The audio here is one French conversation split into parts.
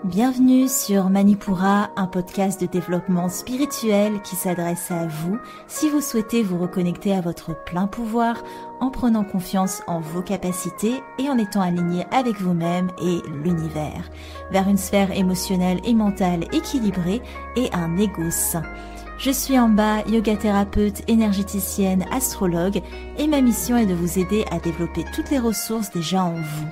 Bienvenue sur Manipura, un podcast de développement spirituel qui s'adresse à vous si vous souhaitez vous reconnecter à votre plein pouvoir en prenant confiance en vos capacités et en étant aligné avec vous-même et l'univers, vers une sphère émotionnelle et mentale équilibrée et un ego sain. Je suis Amba, yoga thérapeute, énergéticienne, astrologue et ma mission est de vous aider à développer toutes les ressources déjà en vous.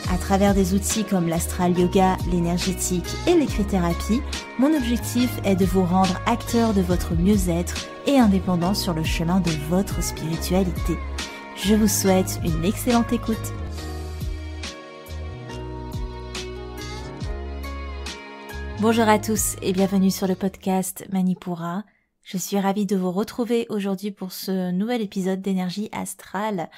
À travers des outils comme l'astral yoga, l'énergétique et l'écrit-thérapie, mon objectif est de vous rendre acteur de votre mieux-être et indépendant sur le chemin de votre spiritualité. Je vous souhaite une excellente écoute. Bonjour à tous et bienvenue sur le podcast Manipura. Je suis ravie de vous retrouver aujourd'hui pour ce nouvel épisode d'énergie astrale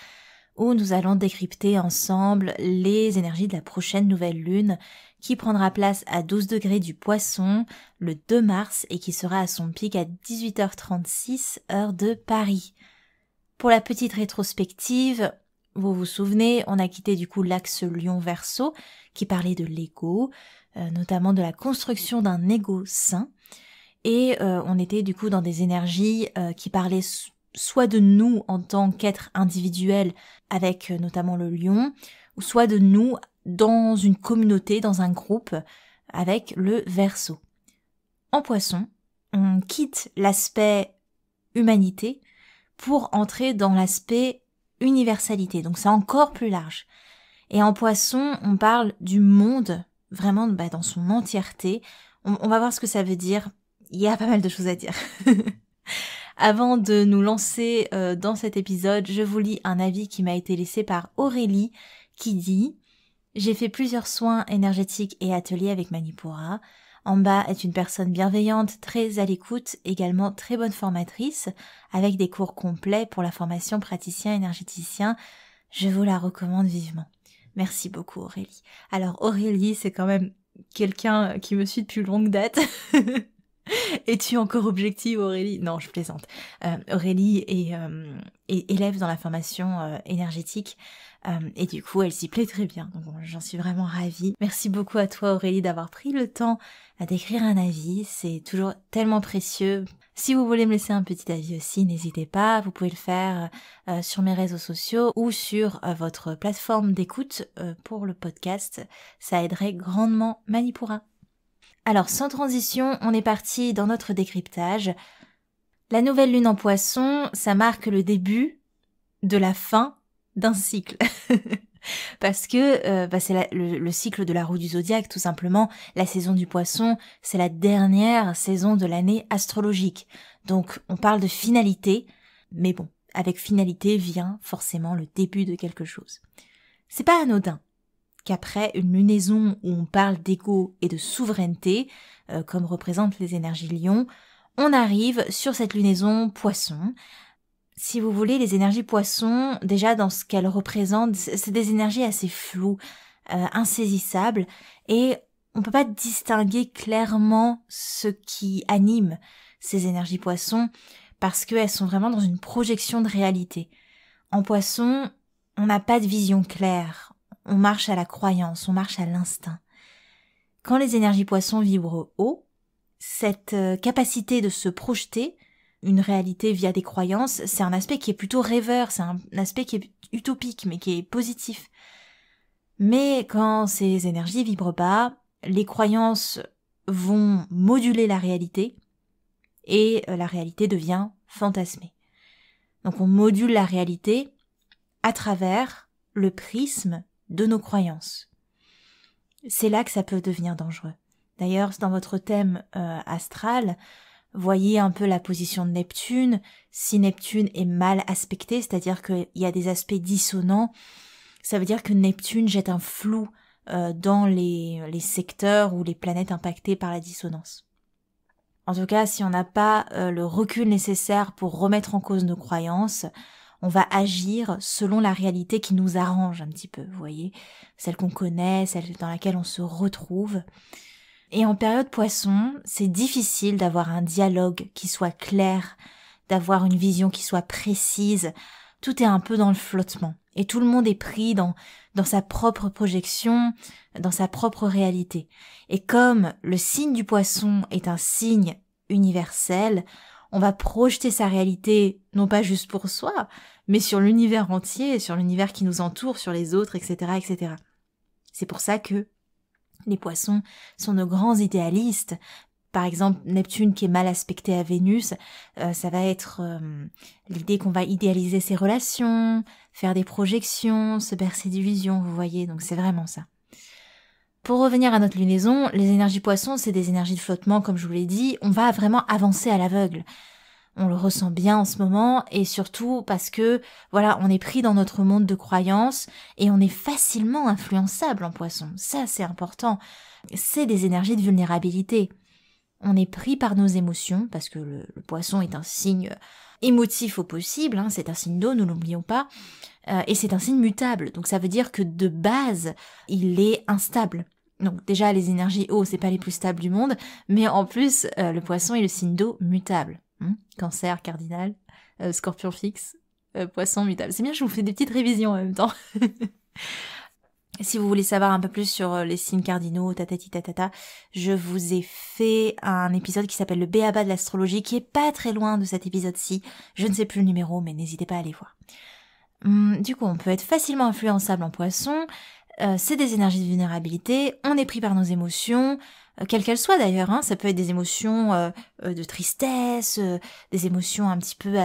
où nous allons décrypter ensemble les énergies de la prochaine nouvelle lune qui prendra place à 12 degrés du Poisson le 2 mars et qui sera à son pic à 18h36 heure de Paris. Pour la petite rétrospective, vous vous souvenez, on a quitté du coup l'axe Lion-Verseau qui parlait de l'ego, notamment de la construction d'un ego sain et on était du coup dans des énergies qui parlaient soit de nous en tant qu'être individuel avec notamment le lion, ou soit de nous dans une communauté, dans un groupe avec le Verseau. En Poisson, on quitte l'aspect humanité pour entrer dans l'aspect universalité, donc c'est encore plus large. Et en Poisson, on parle du monde vraiment dans son entièreté. On va voir ce que ça veut dire. Il y a pas mal de choses à dire. Avant de nous lancer dans cet épisode, je vous lis un avis qui m'a été laissé par Aurélie qui dit « J'ai fait plusieurs soins énergétiques et ateliers avec Manipura. Amba est une personne bienveillante, très à l'écoute, également très bonne formatrice, avec des cours complets pour la formation praticien énergéticien. Je vous la recommande vivement. » Merci beaucoup Aurélie. Alors Aurélie, c'est quand même quelqu'un qui me suit depuis longue date. Es-tu encore objective Aurélie? Non, je plaisante. Aurélie est élève dans la formation énergétique et du coup elle s'y plaît très bien. Donc j'en suis vraiment ravie. Merci beaucoup à toi Aurélie d'avoir pris le temps d'écrire un avis. C'est toujours tellement précieux. Si vous voulez me laisser un petit avis aussi, n'hésitez pas. Vous pouvez le faire sur mes réseaux sociaux ou sur votre plateforme d'écoute pour le podcast. Ça aiderait grandement Manipura. Alors, sans transition, on est parti dans notre décryptage. La nouvelle lune en Poisson, ça marque le début de la fin d'un cycle. Parce que c'est le cycle de la roue du zodiaque, tout simplement. La saison du Poisson, c'est la dernière saison de l'année astrologique. Donc, on parle de finalité, mais bon, avec finalité vient forcément le début de quelque chose. C'est pas anodin qu'après une lunaison où on parle d'ego et de souveraineté, comme représentent les énergies lion, on arrive sur cette lunaison poisson. Si vous voulez, les énergies poisson, déjà dans ce qu'elles représentent, c'est des énergies assez floues, insaisissables, et on peut pas distinguer clairement ce qui anime ces énergies poisson, parce qu'elles sont vraiment dans une projection de réalité. En poisson, on n'a pas de vision claire. On marche à la croyance, on marche à l'instinct. Quand les énergies poissons vibrent haut, cette capacité de se projeter, une réalité via des croyances, c'est un aspect qui est plutôt rêveur, c'est un aspect qui est utopique, mais qui est positif. Mais quand ces énergies vibrent bas, les croyances vont moduler la réalité, et la réalité devient fantasmée. Donc on module la réalité à travers le prisme de nos croyances. C'est là que ça peut devenir dangereux. D'ailleurs, dans votre thème astral, voyez un peu la position de Neptune. Si Neptune est mal aspecté, c'est-à-dire qu'il y a des aspects dissonants, ça veut dire que Neptune jette un flou dans les secteurs ou les planètes impactées par la dissonance. En tout cas, si on n'a pas le recul nécessaire pour remettre en cause nos croyances, on va agir selon la réalité qui nous arrange un petit peu, vous voyez, celle qu'on connaît, celle dans laquelle on se retrouve. Et en période poisson, c'est difficile d'avoir un dialogue qui soit clair, d'avoir une vision qui soit précise, tout est un peu dans le flottement. Et tout le monde est pris dans sa propre projection, dans sa propre réalité. Et comme le signe du poisson est un signe universel, on va projeter sa réalité, non pas juste pour soi, mais sur l'univers entier, sur l'univers qui nous entoure, sur les autres, etc., etc. C'est pour ça que les poissons sont de grands idéalistes. Par exemple, Neptune qui est mal aspecté à Vénus, ça va être l'idée qu'on va idéaliser ses relations, faire des projections, se bercer d'illusions, vous voyez, donc c'est vraiment ça. Pour revenir à notre lunaison, les énergies poissons, c'est des énergies de flottement, comme je vous l'ai dit, on va vraiment avancer à l'aveugle. On le ressent bien en ce moment, et surtout parce que, voilà, on est pris dans notre monde de croyances, et on est facilement influençable en poisson. Ça, c'est important. C'est des énergies de vulnérabilité. On est pris par nos émotions, parce que le poisson est un signe émotif au possible, hein, c'est un signe d'eau, nous l'oublions pas, et c'est un signe mutable, donc ça veut dire que de base, il est instable. Donc déjà, les énergies eau, c'est pas les plus stables du monde, mais en plus, le poisson est le signe d'eau mutable. Cancer, cardinal, scorpion fixe, poisson mutable. C'est bien, je vous fais des petites révisions en même temps. Si vous voulez savoir un peu plus sur les signes cardinaux, tatati tatata, je vous ai fait un épisode qui s'appelle le B.A.B.A. de l'astrologie, qui est pas très loin de cet épisode-ci. Je ne sais plus le numéro, mais n'hésitez pas à aller voir. Du coup, on peut être facilement influençable en poisson, c'est des énergies de vulnérabilité, on est pris par nos émotions, quelles qu'elles soient d'ailleurs, hein, ça peut être des émotions de tristesse, des émotions un petit peu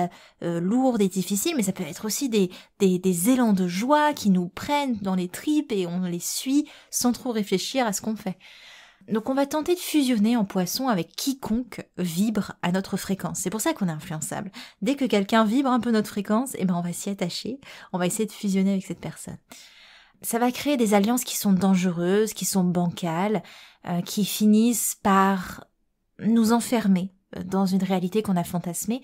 lourdes et difficiles, mais ça peut être aussi des élans de joie qui nous prennent dans les tripes et on les suit sans trop réfléchir à ce qu'on fait. Donc on va tenter de fusionner en poisson avec quiconque vibre à notre fréquence. C'est pour ça qu'on est influençable. Dès que quelqu'un vibre un peu notre fréquence, on va s'y attacher, on va essayer de fusionner avec cette personne. Ça va créer des alliances qui sont dangereuses, qui sont bancales, qui finissent par nous enfermer dans une réalité qu'on a fantasmée,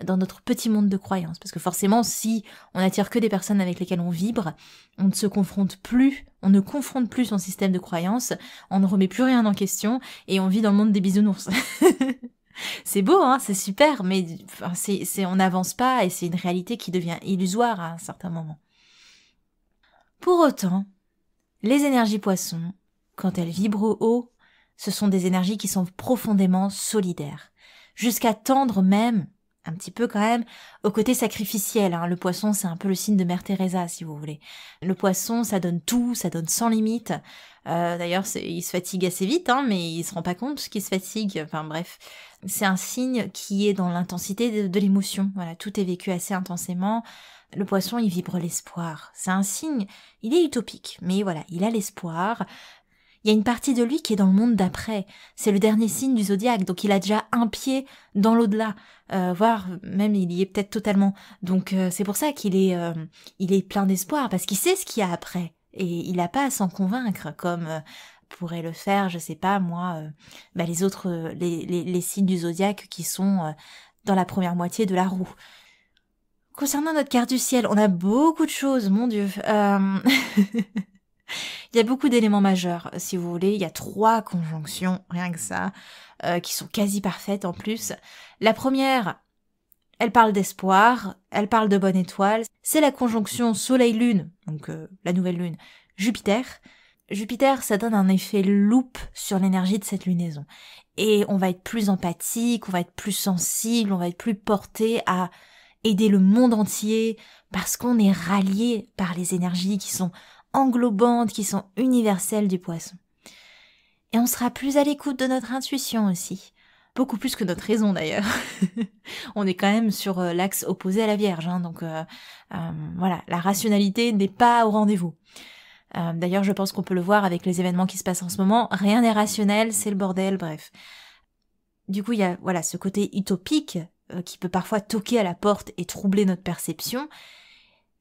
dans notre petit monde de croyances. Parce que forcément, si on n'attire que des personnes avec lesquelles on vibre, on ne se confronte plus, on ne confronte plus son système de croyances, on ne remet plus rien en question, et on vit dans le monde des bisounours. C'est beau, hein, c'est super, mais on n'avance pas, et c'est une réalité qui devient illusoire à un certain moment. Pour autant, les énergies poissons, quand elles vibrent haut, ce sont des énergies qui sont profondément solidaires, jusqu'à tendre même, un petit peu quand même, au côté sacrificiel. Hein. Le poisson, c'est un peu le signe de Mère Teresa, si vous voulez. Le poisson, ça donne tout, ça donne sans limite. D'ailleurs, il se fatigue assez vite, hein, mais il se rend pas compte qu'il se fatigue. Enfin bref, c'est un signe qui est dans l'intensité de l'émotion. Voilà, tout est vécu assez intensément. Le poisson, il vibre l'espoir. C'est un signe, il est utopique, mais voilà, il a l'espoir. Il y a une partie de lui qui est dans le monde d'après. C'est le dernier signe du zodiaque, donc il a déjà un pied dans l'au-delà, voire même il y est peut-être totalement. Donc c'est pour ça qu'il est plein d'espoir, parce qu'il sait ce qu'il y a après. Et il n'a pas à s'en convaincre, comme pourrait le faire, je sais pas moi, les autres, les signes du zodiaque qui sont dans la première moitié de la roue. Concernant notre carte du ciel, on a beaucoup de choses, mon Dieu. Il y a beaucoup d'éléments majeurs, si vous voulez. Il y a 3 conjonctions, rien que ça, qui sont quasi parfaites en plus. La première, elle parle d'espoir, elle parle de bonne étoile. C'est la conjonction Soleil-Lune, donc la nouvelle lune, Jupiter. Jupiter, ça donne un effet loupe sur l'énergie de cette lunaison. Et on va être plus empathique, on va être plus sensible, on va être plus porté à aider le monde entier, parce qu'on est rallié par les énergies qui sont englobantes, qui sont universelles du poisson. Et on sera plus à l'écoute de notre intuition aussi. Beaucoup plus que notre raison d'ailleurs. On est quand même sur l'axe opposé à la Vierge, hein, donc voilà, la rationalité n'est pas au rendez-vous. D'ailleurs, je pense qu'on peut le voir avec les événements qui se passent en ce moment. Rien n'est rationnel, c'est le bordel, bref. Du coup, il y a voilà ce côté utopique qui peut parfois toquer à la porte et troubler notre perception.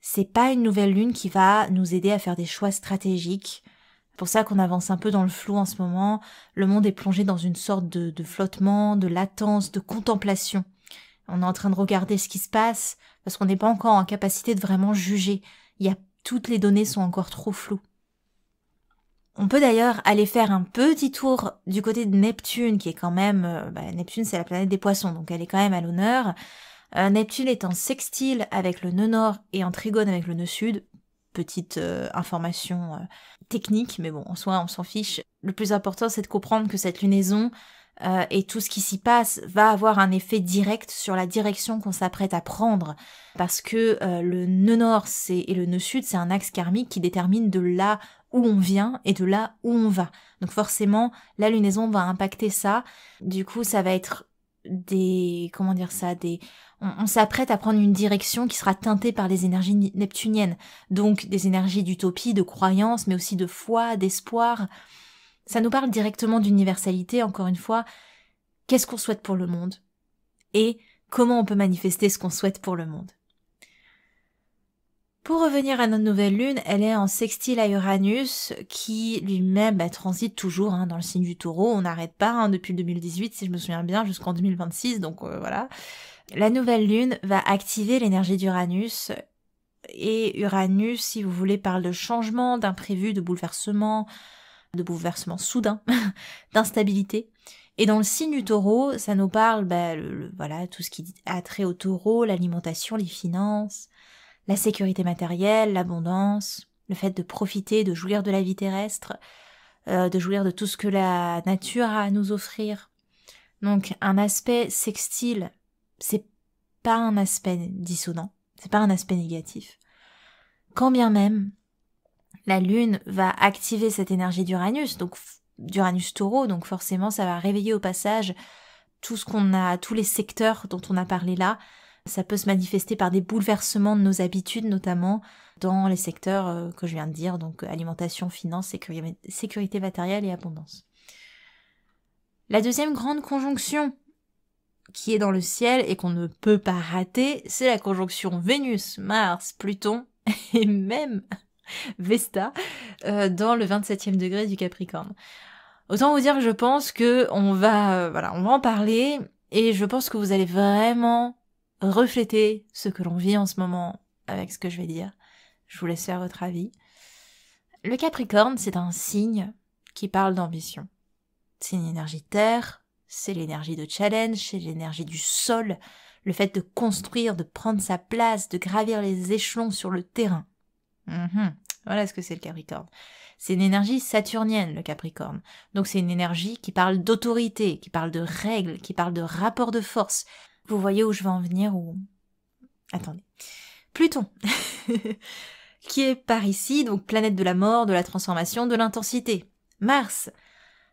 C'est pas une nouvelle lune qui va nous aider à faire des choix stratégiques. C'est pour ça qu'on avance un peu dans le flou en ce moment. Le monde est plongé dans une sorte de flottement, de latence, de contemplation. On est en train de regarder ce qui se passe parce qu'on n'est pas encore en capacité de vraiment juger. Toutes les données sont encore trop floues. On peut d'ailleurs aller faire un petit tour du côté de Neptune, qui est quand même... Neptune, c'est la planète des poissons, donc elle est quand même à l'honneur. Neptune est en sextile avec le nœud nord et en trigone avec le nœud sud. Petite information technique, mais bon, en soi, on s'en fiche. Le plus important, c'est de comprendre que cette lunaison et tout ce qui s'y passe va avoir un effet direct sur la direction qu'on s'apprête à prendre. Parce que le nœud nord et le nœud sud, c'est un axe karmique qui détermine de là où on vient et de là où on va. Donc forcément, la lunaison va impacter ça. Du coup, ça va être on s'apprête à prendre une direction qui sera teintée par les énergies neptuniennes. Donc des énergies d'utopie, de croyance, mais aussi de foi, d'espoir. Ça nous parle directement d'universalité, encore une fois. Qu'est-ce qu'on souhaite pour le monde? Et comment on peut manifester ce qu'on souhaite pour le monde? Pour revenir à notre nouvelle lune, elle est en sextile à Uranus, qui lui-même transite toujours dans le signe du Taureau. On n'arrête pas depuis le 2018, si je me souviens bien, jusqu'en 2026, donc voilà. La nouvelle lune va activer l'énergie d'Uranus, et Uranus, si vous voulez, parle de changement, d'imprévu, de bouleversement soudain, d'instabilité. Et dans le signe du Taureau, ça nous parle, voilà, tout ce qui a trait au Taureau, l'alimentation, les finances, la sécurité matérielle, l'abondance, le fait de profiter, de jouir de la vie terrestre, de jouir de tout ce que la nature a à nous offrir. Donc un aspect sextile, c'est pas un aspect dissonant, c'est pas un aspect négatif. Quand bien même, la Lune va activer cette énergie d'Uranus, donc d'Uranus Taureau, donc forcément ça va réveiller au passage tous les secteurs dont on a parlé là. Ça peut se manifester par des bouleversements de nos habitudes, notamment dans les secteurs que je viens de dire, donc alimentation, finance, sécurité matérielle et abondance. La deuxième grande conjonction qui est dans le ciel et qu'on ne peut pas rater, c'est la conjonction Vénus, Mars, Pluton et même Vesta dans le 27e degré du Capricorne. Autant vous dire que je pense que on va en parler et je pense que vous allez vraiment refléter ce que l'on vit en ce moment avec ce que je vais dire. Je vous laisse faire votre avis. Le Capricorne, c'est un signe qui parle d'ambition. C'est une énergie terre, c'est l'énergie de challenge, c'est l'énergie du sol, le fait de construire, de prendre sa place, de gravir les échelons sur le terrain. Voilà ce que c'est le Capricorne. C'est une énergie saturnienne, le Capricorne. Donc c'est une énergie qui parle d'autorité, qui parle de règles, qui parle de rapport de force. Vous voyez où je veux en venir ou... Attendez. Pluton, qui est par ici, donc planète de la mort, de la transformation, de l'intensité. Mars,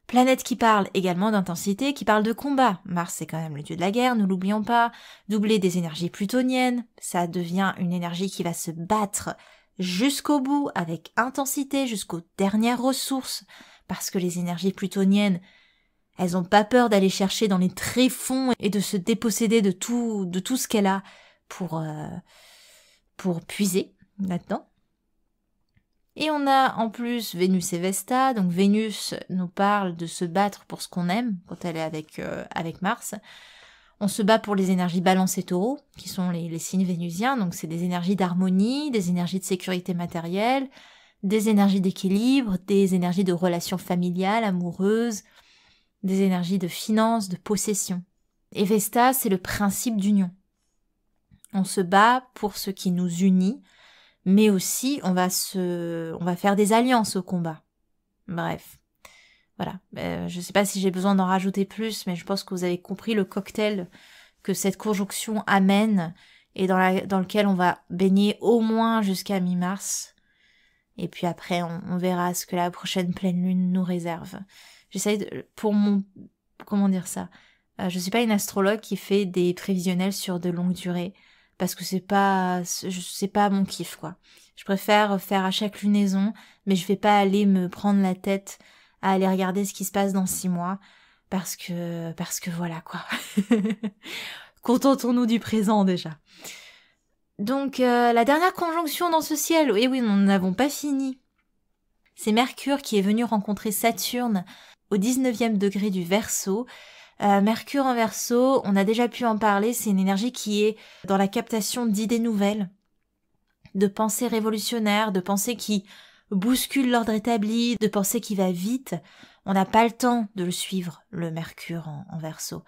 planète qui parle également d'intensité, qui parle de combat. Mars, c'est quand même le dieu de la guerre, ne l'oublions pas. Doublé des énergies plutoniennes, ça devient une énergie qui va se battre jusqu'au bout, avec intensité, jusqu'aux dernières ressources, parce que les énergies plutoniennes, elles ont pas peur d'aller chercher dans les tréfonds et de se déposséder de tout ce qu'elle a pour puiser là-dedans. Et on a en plus Vénus et Vesta, donc Vénus nous parle de se battre pour ce qu'on aime quand elle est avec Mars. On se bat pour les énergies Balance et Taureau, qui sont les signes vénusiens, donc c'est des énergies d'harmonie, des énergies de sécurité matérielle, des énergies d'équilibre, des énergies de relations familiales, amoureuses, des énergies de finance, de possession. Et Vesta, c'est le principe d'union. On se bat pour ce qui nous unit, mais aussi on va faire des alliances au combat. Bref. Voilà, je sais pas si j'ai besoin d'en rajouter plus, mais je pense que vous avez compris le cocktail que cette conjonction amène et dans lequel on va baigner au moins jusqu'à mi-mars. Et puis après, on verra ce que la prochaine pleine lune nous réserve. Comment dire ça? Je suis pas une astrologue qui fait des prévisionnels sur de longue durée, parce que c'est pas mon kiff, quoi. Je préfère faire à chaque lunaison, mais je vais pas aller me prendre la tête à aller regarder ce qui se passe dans 6 mois, parce que voilà, quoi. Contentons-nous du présent, déjà. Donc, la dernière conjonction dans ce ciel, et oui, nous n'avons pas fini. C'est Mercure qui est venu rencontrer Saturne au 19e degré du Verseau. Mercure en Verseau, on a déjà pu en parler, c'est une énergie qui est dans la captation d'idées nouvelles, de pensées révolutionnaires, de pensées qui bouscule l'ordre établi, de pensée qui va vite. On n'a pas le temps de le suivre, le Mercure en Verseau.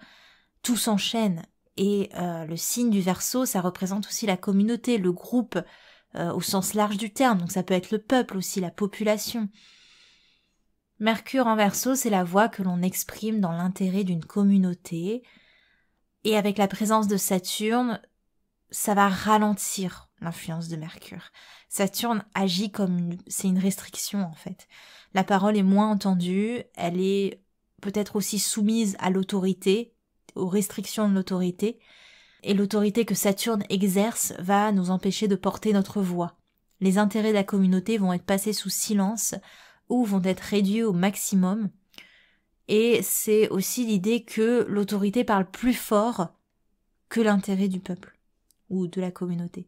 Tout s'enchaîne. Et le signe du Verseau, ça représente aussi la communauté, le groupe, au sens large du terme. Donc ça peut être le peuple aussi, la population. Mercure en Verseau, c'est la voix que l'on exprime dans l'intérêt d'une communauté. Et avec la présence de Saturne, ça va ralentir l'influence de Mercure. Saturne agit c'est une restriction en fait. La parole est moins entendue, elle est peut-être aussi soumise à l'autorité, aux restrictions de l'autorité, et l'autorité que Saturne exerce va nous empêcher de porter notre voix. Les intérêts de la communauté vont être passés sous silence ou vont être réduits au maximum. Et c'est aussi l'idée que l'autorité parle plus fort que l'intérêt du peuple ou de la communauté.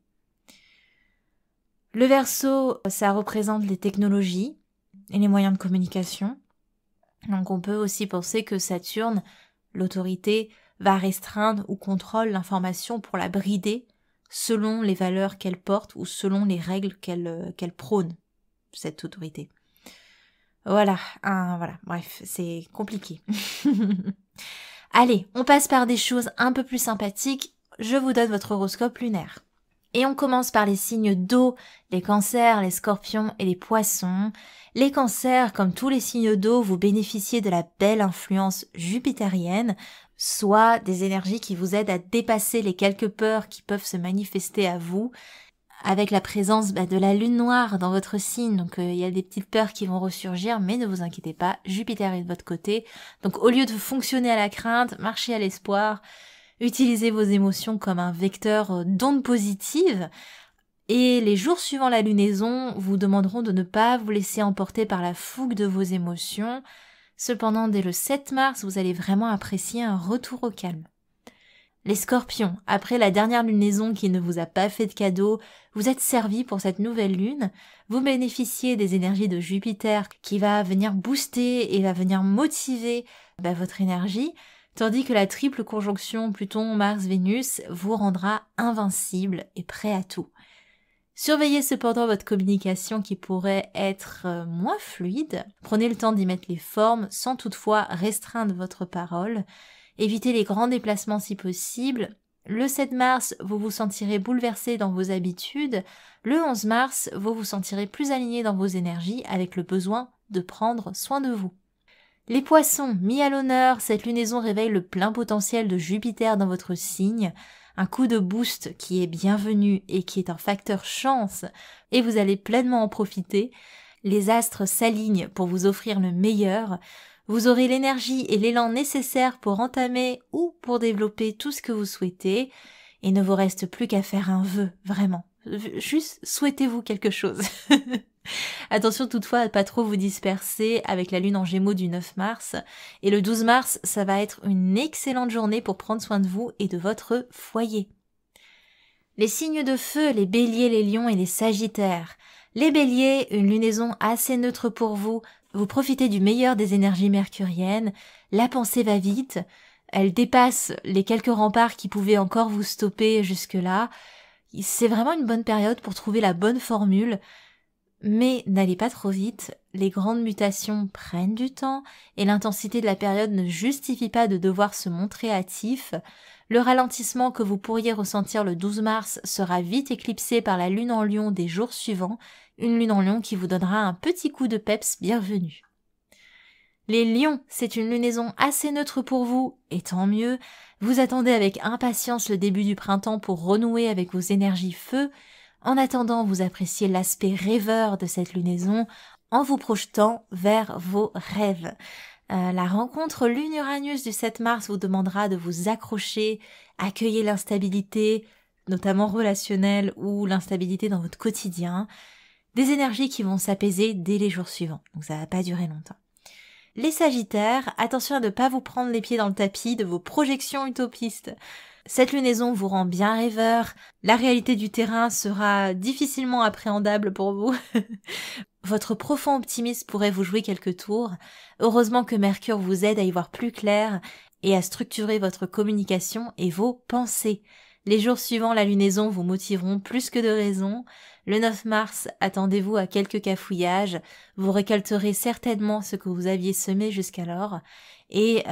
Le Verseau, ça représente les technologies et les moyens de communication. Donc on peut aussi penser que Saturne, l'autorité, va restreindre ou contrôle l'information pour la brider selon les valeurs qu'elle porte ou selon les règles qu'elle prône, cette autorité. Voilà, bref, c'est compliqué. Allez, on passe par des choses un peu plus sympathiques. Je vous donne votre horoscope lunaire. Et on commence par les signes d'eau, les cancers, les scorpions et les poissons. Les cancers, comme tous les signes d'eau, vous bénéficiez de la belle influence jupitérienne, soit des énergies qui vous aident à dépasser les quelques peurs qui peuvent se manifester à vous, avec la présence de la lune noire dans votre signe. Donc il y a des petites peurs qui vont ressurgir, mais ne vous inquiétez pas, Jupiter est de votre côté. Donc au lieu de fonctionner à la crainte, marchez à l'espoir, utilisez vos émotions comme un vecteur d'ondes positives. Et les jours suivant la lunaison vous demanderont de ne pas vous laisser emporter par la fougue de vos émotions. Cependant, dès le 7 mars, vous allez vraiment apprécier un retour au calme. Les scorpions, après la dernière lunaison qui ne vous a pas fait de cadeau, vous êtes servis pour cette nouvelle lune, vous bénéficiez des énergies de Jupiter qui va venir booster et va venir motiver votre énergie, tandis que la triple conjonction Pluton-Mars-Vénus vous rendra invincible et prêt à tout. Surveillez cependant votre communication qui pourrait être moins fluide. Prenez le temps d'y mettre les formes sans toutefois restreindre votre parole. Évitez les grands déplacements si possible. Le 7 mars, vous vous sentirez bouleversé dans vos habitudes. Le 11 mars, vous vous sentirez plus aligné dans vos énergies avec le besoin de prendre soin de vous. Les poissons, mis à l'honneur, cette lunaison réveille le plein potentiel de Jupiter dans votre signe. Un coup de boost qui est bienvenu et qui est un facteur chance, et vous allez pleinement en profiter. Les astres s'alignent pour vous offrir le meilleur. Vous aurez l'énergie et l'élan nécessaires pour entamer ou pour développer tout ce que vous souhaitez. Et ne vous reste plus qu'à faire un vœu, vraiment. Juste souhaitez-vous quelque chose. Attention toutefois à ne pas trop vous disperser avec la lune en Gémeaux du 9 mars. Et le 12 mars, ça va être une excellente journée pour prendre soin de vous et de votre foyer. Les signes de feu, les béliers, les lions et les sagittaires. Les béliers, une lunaison assez neutre pour vous. Vous profitez du meilleur des énergies mercuriennes. La pensée va vite. Elle dépasse les quelques remparts qui pouvaient encore vous stopper jusque-là. C'est vraiment une bonne période pour trouver la bonne formule. Mais n'allez pas trop vite, les grandes mutations prennent du temps et l'intensité de la période ne justifie pas de devoir se montrer hâtif. Le ralentissement que vous pourriez ressentir le 12 mars sera vite éclipsé par la lune en lion des jours suivants, une lune en lion qui vous donnera un petit coup de peps bienvenu. Les lions, c'est une lunaison assez neutre pour vous, et tant mieux. Vous attendez avec impatience le début du printemps pour renouer avec vos énergies feu. En attendant, vous appréciez l'aspect rêveur de cette lunaison en vous projetant vers vos rêves. La rencontre Lune-Uranus du 7 mars vous demandera de vous accrocher, accueillir l'instabilité, notamment relationnelle ou l'instabilité dans votre quotidien. Des énergies qui vont s'apaiser dès les jours suivants, donc ça va pas durer longtemps. Les Sagittaires, attention à ne pas vous prendre les pieds dans le tapis de vos projections utopistes. Cette lunaison vous rend bien rêveur, la réalité du terrain sera difficilement appréhendable pour vous. Votre profond optimisme pourrait vous jouer quelques tours. Heureusement que Mercure vous aide à y voir plus clair et à structurer votre communication et vos pensées. Les jours suivant la lunaison vous motiveront plus que de raison. Le 9 mars, attendez-vous à quelques cafouillages. Vous récolterez certainement ce que vous aviez semé jusqu'alors et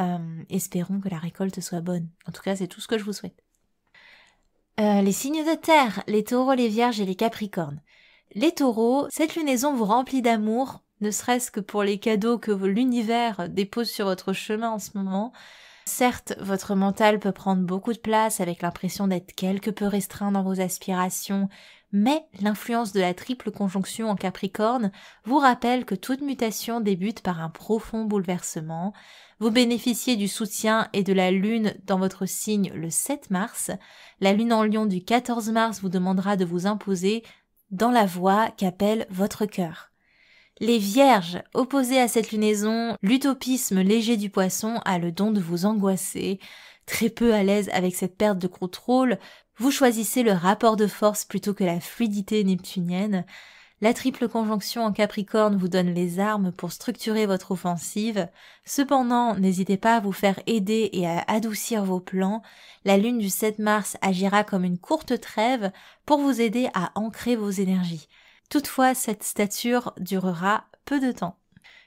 espérons que la récolte soit bonne. En tout cas, c'est tout ce que je vous souhaite. Les signes de terre, les taureaux, les vierges et les capricornes. Les taureaux, cette lunaison vous remplit d'amour, ne serait-ce que pour les cadeaux que l'univers dépose sur votre chemin en ce moment. Certes, votre mental peut prendre beaucoup de place avec l'impression d'être quelque peu restreint dans vos aspirations, mais l'influence de la triple conjonction en Capricorne vous rappelle que toute mutation débute par un profond bouleversement. Vous bénéficiez du soutien et de la lune dans votre signe le 7 mars. La lune en Lion du 14 mars vous demandera de vous imposer dans la voie qu'appelle votre cœur. Les vierges, opposées à cette lunaison, l'utopisme léger du poisson a le don de vous angoisser. Très peu à l'aise avec cette perte de contrôle, vous choisissez le rapport de force plutôt que la fluidité neptunienne. La triple conjonction en Capricorne vous donne les armes pour structurer votre offensive. Cependant, n'hésitez pas à vous faire aider et à adoucir vos plans. La lune du 7 mars agira comme une courte trêve pour vous aider à ancrer vos énergies. Toutefois, cette stature durera peu de temps.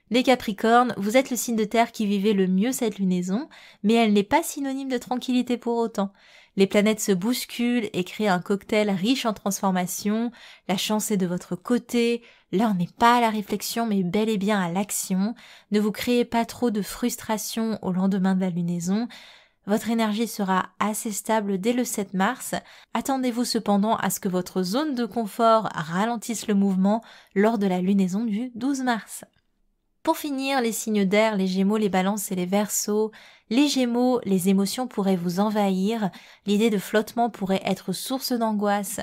Les Capricornes, vous êtes le signe de terre qui vivait le mieux cette lunaison, mais elle n'est pas synonyme de tranquillité pour autant. Les planètes se bousculent et créent un cocktail riche en transformations. La chance est de votre côté. Là, on n'est pas à la réflexion, mais bel et bien à l'action. Ne vous créez pas trop de frustration au lendemain de la lunaison. Votre énergie sera assez stable dès le 7 mars. Attendez-vous cependant à ce que votre zone de confort ralentisse le mouvement lors de la lunaison du 12 mars. Pour finir, les signes d'air, les Gémeaux, les Balances et les Verseaux. Les Gémeaux, les émotions pourraient vous envahir. L'idée de flottement pourrait être source d'angoisse.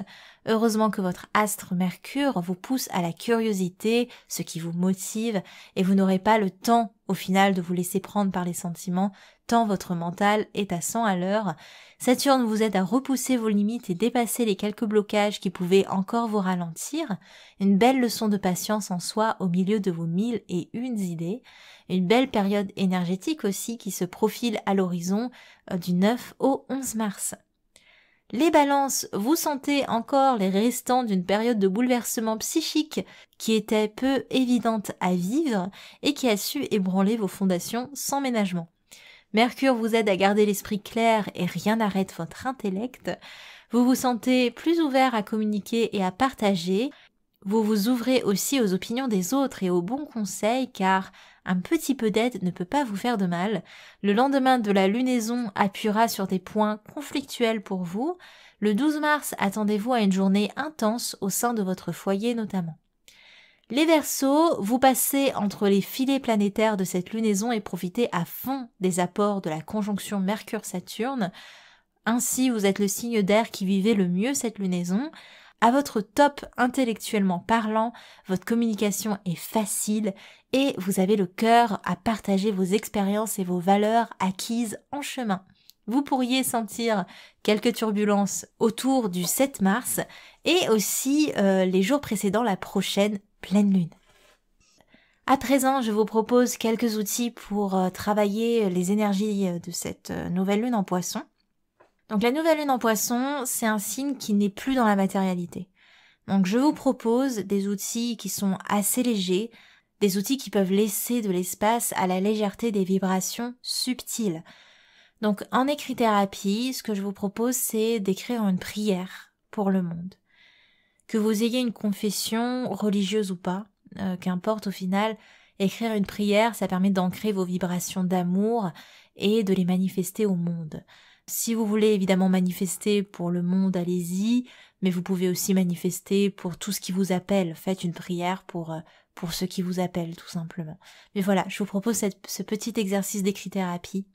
Heureusement que votre astre Mercure vous pousse à la curiosité, ce qui vous motive, et vous n'aurez pas le temps, au final, de vous laisser prendre par les sentiments, tant votre mental est à 100 à l'heure. Saturne vous aide à repousser vos limites et dépasser les quelques blocages qui pouvaient encore vous ralentir. Une belle leçon de patience en soi au milieu de vos 1001 idées. Une belle période énergétique aussi qui se profile à l'horizon du 9 au 11 mars. Les balances, vous sentez encore les restants d'une période de bouleversement psychique qui était peu évidente à vivre et qui a su ébranler vos fondations sans ménagement. Mercure vous aide à garder l'esprit clair et rien n'arrête votre intellect. Vous vous sentez plus ouvert à communiquer et à partager. Vous vous ouvrez aussi aux opinions des autres et aux bons conseils car un petit peu d'aide ne peut pas vous faire de mal. Le lendemain de la lunaison appuiera sur des points conflictuels pour vous. Le 12 mars, attendez-vous à une journée intense au sein de votre foyer notamment. Les Verseaux, vous passez entre les filets planétaires de cette lunaison et profitez à fond des apports de la conjonction Mercure-Saturne. Ainsi, vous êtes le signe d'air qui vivait le mieux cette lunaison. À votre top intellectuellement parlant, votre communication est facile et vous avez le cœur à partager vos expériences et vos valeurs acquises en chemin. Vous pourriez sentir quelques turbulences autour du 7 mars et aussi les jours précédant la prochaine pleine lune. À présent, je vous propose quelques outils pour travailler les énergies de cette nouvelle lune en Poisson. Donc la nouvelle lune en Poisson, c'est un signe qui n'est plus dans la matérialité. Donc je vous propose des outils qui sont assez légers, des outils qui peuvent laisser de l'espace à la légèreté des vibrations subtiles. Donc en écrit-thérapie, ce que je vous propose, c'est d'écrire une prière pour le monde. Que vous ayez une confession religieuse ou pas, qu'importe au final, écrire une prière, ça permet d'ancrer vos vibrations d'amour et de les manifester au monde. Si vous voulez évidemment manifester pour le monde, allez-y, mais vous pouvez aussi manifester pour tout ce qui vous appelle. Faites une prière pour ce qui vous appelle, tout simplement. Mais voilà, je vous propose ce petit exercice d'écrit-thérapie.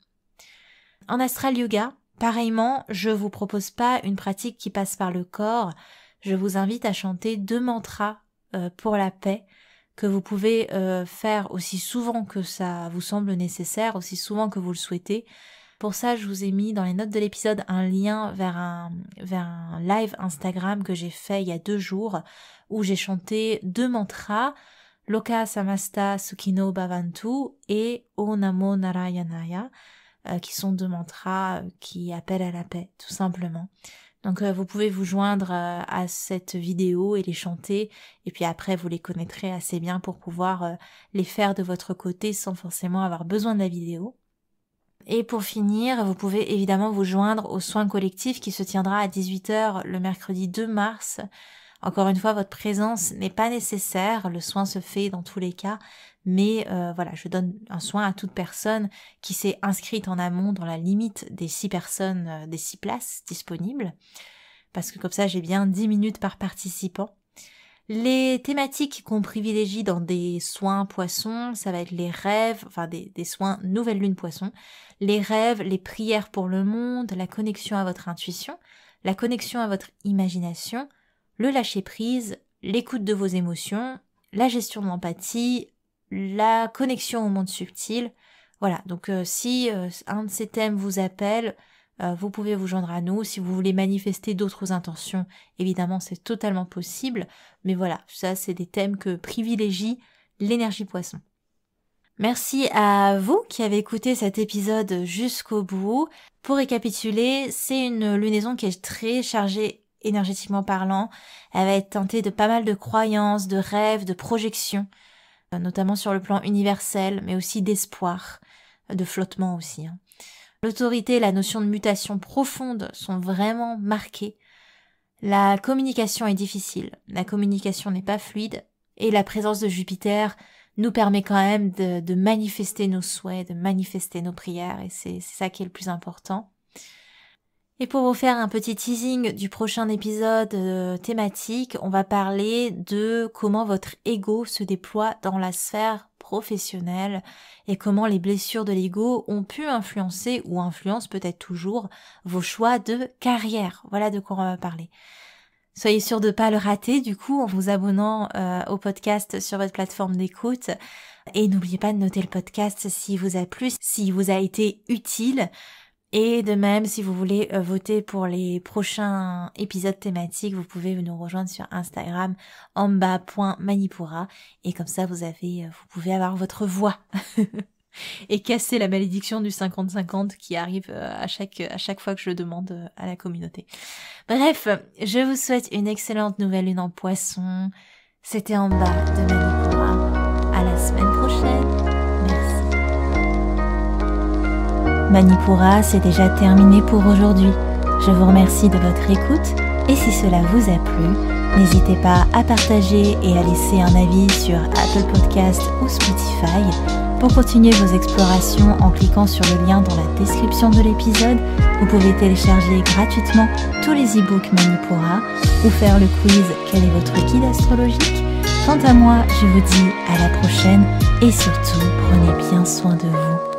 En astral yoga, pareillement, je vous propose pas une pratique qui passe par le corps. Je vous invite à chanter 2 mantras pour la paix que vous pouvez faire aussi souvent que ça vous semble nécessaire, aussi souvent que vous le souhaitez. Pour ça, je vous ai mis dans les notes de l'épisode un lien vers un live Instagram que j'ai fait il y a 2 jours où j'ai chanté 2 mantras, Loka Samasta Sukhino Bhavantu et O Namo Narayanaya, qui sont 2 mantras qui appellent à la paix, tout simplement. Donc vous pouvez vous joindre à cette vidéo et les chanter, et puis après vous les connaîtrez assez bien pour pouvoir les faire de votre côté sans forcément avoir besoin de la vidéo. Et pour finir, vous pouvez évidemment vous joindre au soin collectif qui se tiendra à 18h le mercredi 2 mars. Encore une fois, votre présence n'est pas nécessaire, le soin se fait dans tous les cas, mais voilà, je donne un soin à toute personne qui s'est inscrite en amont dans la limite des 6 personnes, des 6 places disponibles, parce que comme ça j'ai bien 10 minutes par participant. Les thématiques qu'on privilégie dans des soins poissons, ça va être les rêves, enfin des soins nouvelle lune poisson, les rêves, les prières pour le monde, la connexion à votre intuition, la connexion à votre imagination, le lâcher prise, l'écoute de vos émotions, la gestion de l'empathie, la connexion au monde subtil. Voilà, donc si un de ces thèmes vous appelle, vous pouvez vous joindre à nous. Si vous voulez manifester d'autres intentions, évidemment c'est totalement possible, mais voilà, ça c'est des thèmes que privilégie l'énergie poisson. Merci à vous qui avez écouté cet épisode jusqu'au bout. Pour récapituler, c'est une lunaison qui est très chargée énergétiquement parlant. Elle va être teintée de pas mal de croyances, de rêves, de projections, notamment sur le plan universel, mais aussi d'espoir, de flottement aussi. L'autorité et la notion de mutation profonde sont vraiment marquées. La communication est difficile, la communication n'est pas fluide, et la présence de Jupiter nous permet quand même de manifester nos souhaits, de manifester nos prières, et c'est ça qui est le plus important. Et pour vous faire un petit teasing du prochain épisode thématique, on va parler de comment votre ego se déploie dans la sphère professionnelle et comment les blessures de l'ego ont pu influencer ou influencent peut-être toujours vos choix de carrière. Voilà de quoi on va parler. Soyez sûr de ne pas le rater du coup en vous abonnant au podcast sur votre plateforme d'écoute. Et n'oubliez pas de noter le podcast s'il vous a plu, s'il vous a été utile. Et de même, si vous voulez voter pour les prochains épisodes thématiques, vous pouvez nous rejoindre sur Instagram amba.manipura et comme ça vous pouvez avoir votre voix et casser la malédiction du 50-50 qui arrive à chaque fois que je le demande à la communauté. Bref, je vous souhaite une excellente nouvelle lune en poisson. C'était Amba de Manipura. À la semaine prochaine. Merci. Manipura, c'est déjà terminé pour aujourd'hui. Je vous remercie de votre écoute et si cela vous a plu, n'hésitez pas à partager et à laisser un avis sur Apple Podcast ou Spotify. Pour continuer vos explorations en cliquant sur le lien dans la description de l'épisode, vous pouvez télécharger gratuitement tous les e-books Manipura ou faire le quiz « Quel est votre guide astrologique ?» Quant à moi, je vous dis à la prochaine et surtout, prenez bien soin de vous.